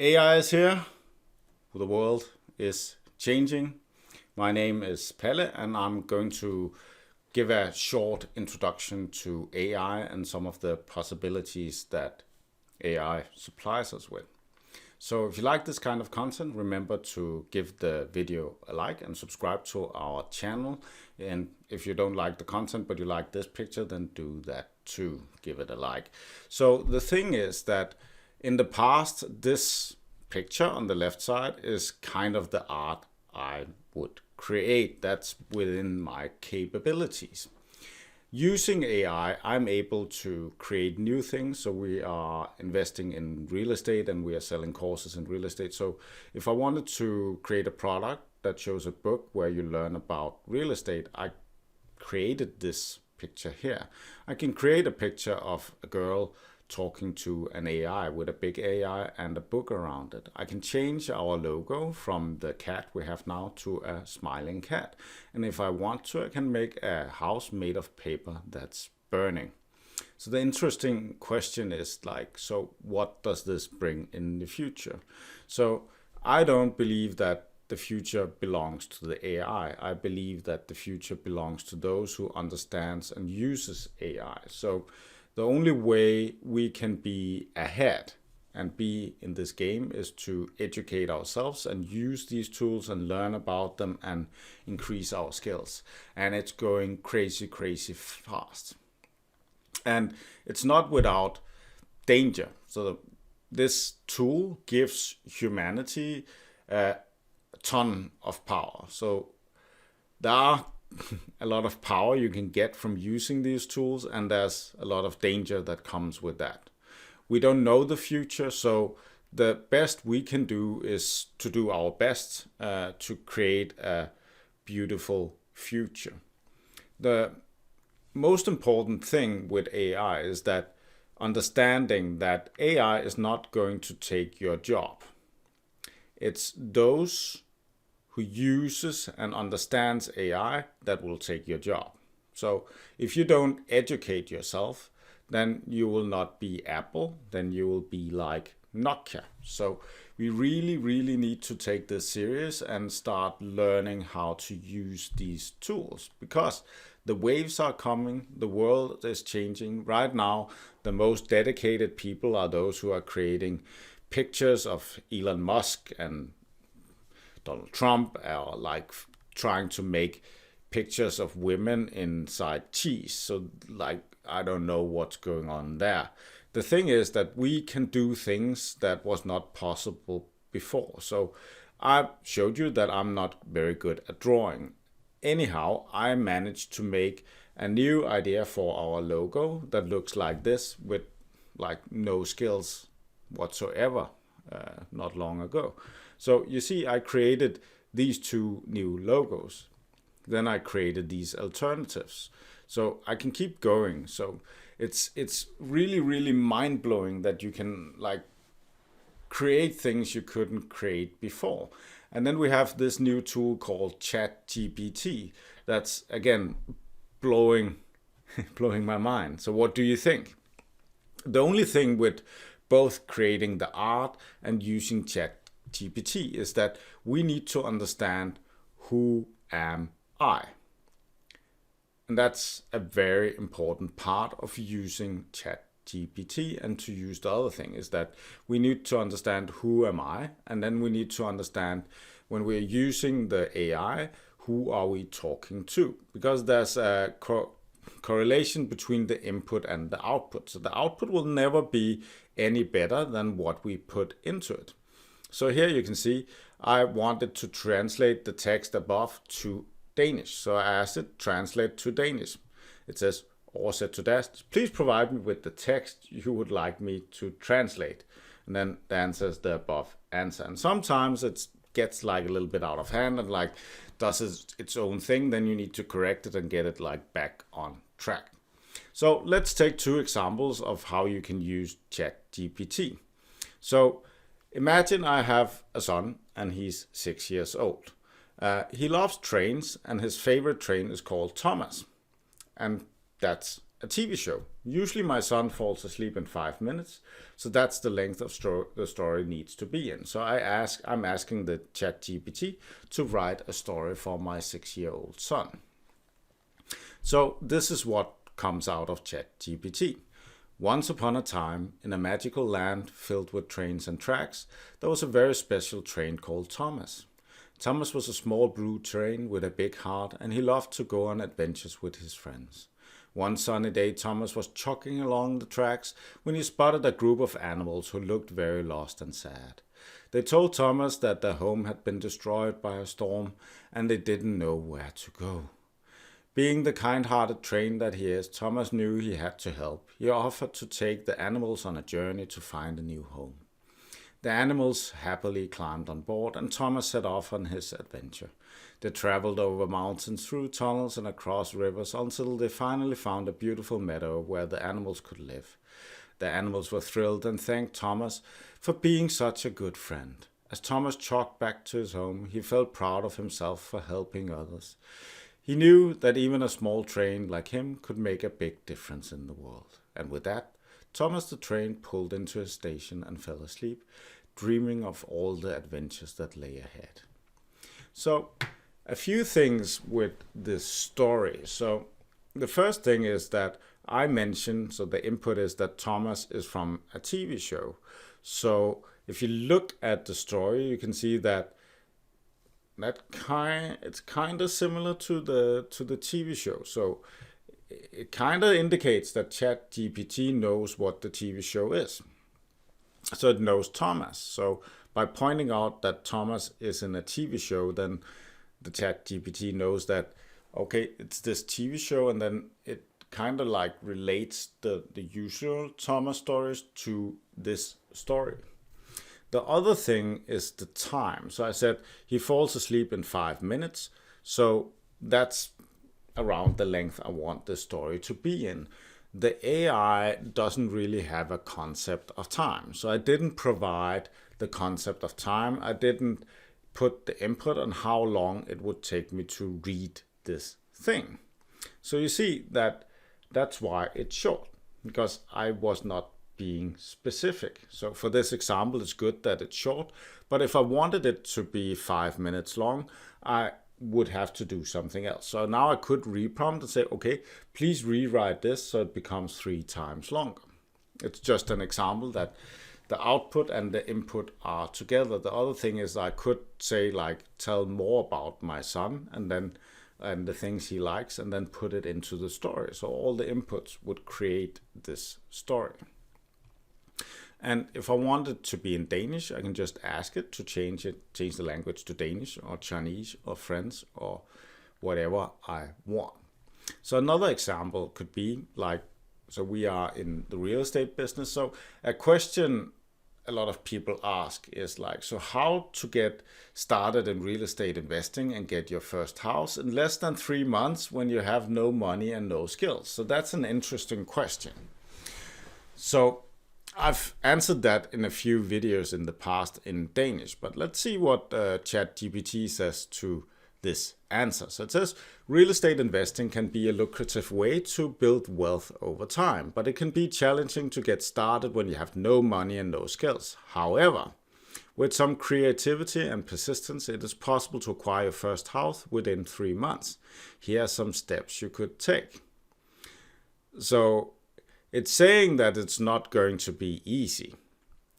AI is here. The world is changing. My name is Pelle and I'm going to give a short introduction to AI and some of the possibilities that AI supplies us with. So if you like this kind of content, remember to give the video a like and subscribe to our channel. And if you don't like the content but you like this picture, then do that too. Give it a like. So the thing is that in the past, this picture on the left side is kind of the art I would create. That's within my capabilities. Using AI, I'm able to create new things. So we are investing in real estate and we are selling courses in real estate. So if I wanted to create a product that shows a book where you learn about real estate, I created this picture here. I can create a picture of a girl talking to an AI with a big AI and a book around it. I can change our logo from the cat we have now to a smiling cat. And if I want to, I can make a house made of paper that's burning. So the interesting question is like, so what does this bring in the future? So I don't believe that the future belongs to the AI. I believe that the future belongs to those who understands and uses AI. So the only way we can be ahead and be in this game is to educate ourselves and use these tools and learn about them and increase our skills. And it's going crazy, crazy fast. And it's not without danger. So this tool gives humanity a ton of power. So there are a lot of power you can get from using these tools, and there's a lot of danger that comes with that. We don't know the future, so the best we can do is to do our best to create a beautiful future. The most important thing with AI is that understanding that AI is not going to take your job. It's those who uses and understands AI that will take your job. So if you don't educate yourself, then you will not be Apple, then you will be like Nokia. So we really, really need to take this serious and start learning how to use these tools, because the waves are coming, the world is changing. Right now, the most dedicated people are those who are creating pictures of Elon Musk and Donald Trump, are like trying to make pictures of women inside cheese. So like, I don't know what's going on there. The thing is that we can do things that was not possible before. So I showed you that I'm not very good at drawing. Anyhow, I managed to make a new idea for our logo that looks like this with like no skills whatsoever not long ago. So you see, I created these two new logos. Then I created these alternatives. So I can keep going. So it's really, really mind-blowing that you can like create things you couldn't create before. And then we have this new tool called Chat GPT. That's again blowing my mind. So what do you think? The only thing with both creating the art and using Chat GPT is that we need to understand who am I. And that's a very important part of using Chat GPT, and to use the other thing is that we need to understand who am I, and then we need to understand when we're using the AI, who are we talking to? Because there's a correlation between the input and the output. So the output will never be any better than what we put into it. So here you can see I wanted to translate the text above to Danish. So I asked it, translate to Danish. It says, overset to Danish. Please provide me with the text you would like me to translate. And then the answer is the above answer. And sometimes it gets like a little bit out of hand and like does its own thing. Then you need to correct it and get it like back on track. So let's take two examples of how you can use Chat GPT. So imagine I have a son and he's 6 years old. He loves trains and his favorite train is called Thomas. And that's a TV show. Usually my son falls asleep in 5 minutes, so that's the length of the story needs to be in. So I'm asking the Chat GPT to write a story for my 6-year-old son. So this is what comes out of Chat GPT. Once upon a time, in a magical land filled with trains and tracks, there was a very special train called Thomas. Thomas was a small blue train with a big heart, and he loved to go on adventures with his friends. One sunny day, Thomas was jogging along the tracks when he spotted a group of animals who looked very lost and sad. They told Thomas that their home had been destroyed by a storm and they didn't know where to go. Being the kind-hearted train that he is, Thomas knew he had to help. He offered to take the animals on a journey to find a new home. The animals happily climbed on board, and Thomas set off on his adventure. They traveled over mountains, through tunnels, and across rivers until they finally found a beautiful meadow where the animals could live. The animals were thrilled and thanked Thomas for being such a good friend. As Thomas jogged back to his home, he felt proud of himself for helping others. He knew that even a small train like him could make a big difference in the world. And with that, Thomas the train pulled into his station and fell asleep, dreaming of all the adventures that lay ahead. So, a few things with this story. So, the first thing is that I mentioned, so the input is that Thomas is from a TV show. So, if you look at the story, you can see that it's kind of similar to the TV show. So it kind of indicates that Chat GPT knows what the TV show is. So it knows Thomas. So by pointing out that Thomas is in a TV show, then the Chat GPT knows that, okay, it's this TV show, and then it kind of like relates the usual Thomas stories to this story. The other thing is the time. So I said he falls asleep in 5 minutes. So that's around the length I want the story to be in. The AI doesn't really have a concept of time. So I didn't provide the concept of time. I didn't put the input on how long it would take me to read this thing. So you see that's why it's short, because I was not being specific. So for this example, it's good that it's short, but if I wanted it to be 5 minutes long, I would have to do something else. So now I could reprompt and say, okay, please rewrite this so it becomes 3 times longer. It's just an example that the output and the input are together. The other thing is I could say, like, tell more about my son and the things he likes, and then put it into the story. So all the inputs would create this story. And if I want it to be in Danish, I can just ask it to change the language to Danish or Chinese or French or whatever I want. So another example could be like, so we are in the real estate business. So a question a lot of people ask is like, so how to get started in real estate investing and get your first house in less than 3 months when you have no money and no skills? So that's an interesting question. So I've answered that in a few videos in the past in Danish, but let's see what Chat GPT says to this answer. So it says, real estate investing can be a lucrative way to build wealth over time, but it can be challenging to get started when you have no money and no skills. However, with some creativity and persistence, it is possible to acquire your first house within 3 months. Here are some steps you could take. So it's saying that it's not going to be easy.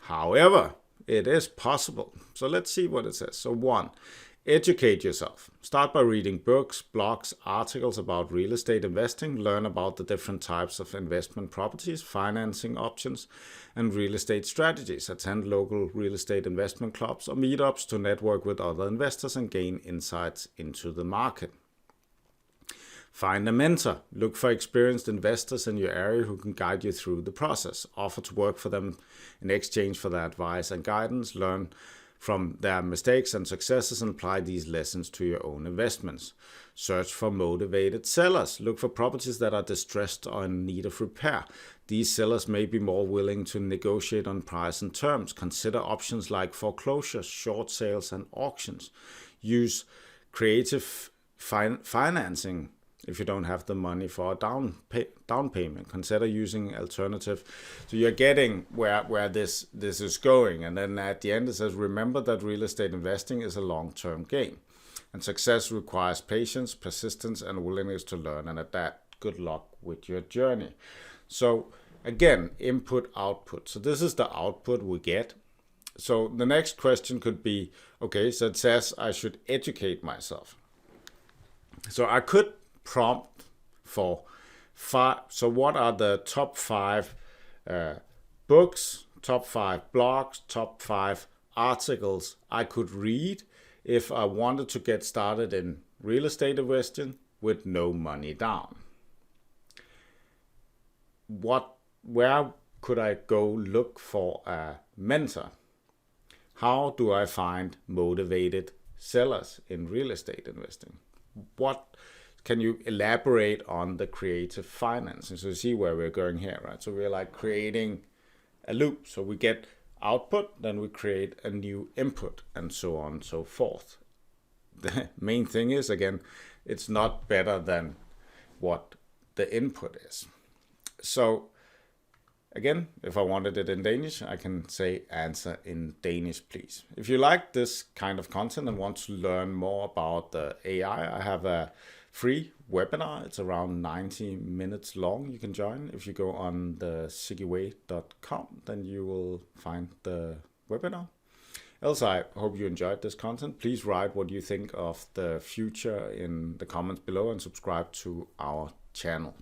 However, it is possible. So let's see what it says. So 1, educate yourself. Start by reading books, blogs, articles about real estate investing. Learn about the different types of investment properties, financing options, and real estate strategies. Attend local real estate investment clubs or meetups to network with other investors and gain insights into the market. Find a mentor. Look for experienced investors in your area who can guide you through the process. Offer to work for them in exchange for their advice and guidance. Learn from their mistakes and successes and apply these lessons to your own investments. Search for motivated sellers. Look for properties that are distressed or in need of repair. These sellers may be more willing to negotiate on price and terms. Consider options like foreclosures, short sales, and auctions. Use creative financing if you don't have the money for a down payment. Consider using alternative. So you're getting where this is going. And then at the end it says, remember that real estate investing is a long-term game. And success requires patience, persistence, and willingness to learn. And at that, good luck with your journey. So again, input, output. So this is the output we get. So the next question could be, okay, so it says I should educate myself. So I could prompt for 5. So what are the top 5 books, top 5 blogs, top 5 articles I could read if I wanted to get started in real estate investing with no money down? Where could I go look for a mentor? How do I find motivated sellers in real estate investing? What can you elaborate on the creative finance? And so you see where we're going here, right? So we're like creating a loop. So we get output, then we create a new input, and so on and so forth. The main thing is, again, it's not better than what the input is. So again, if I wanted it in Danish, I can say answer in Danish, please. If you like this kind of content and want to learn more about the AI, I have a free webinar. It's around 90 minutes long. You can join. If you go on the siggiway.com, then you will find the webinar. Else, I hope you enjoyed this content. Please write what you think of the future in the comments below and subscribe to our channel.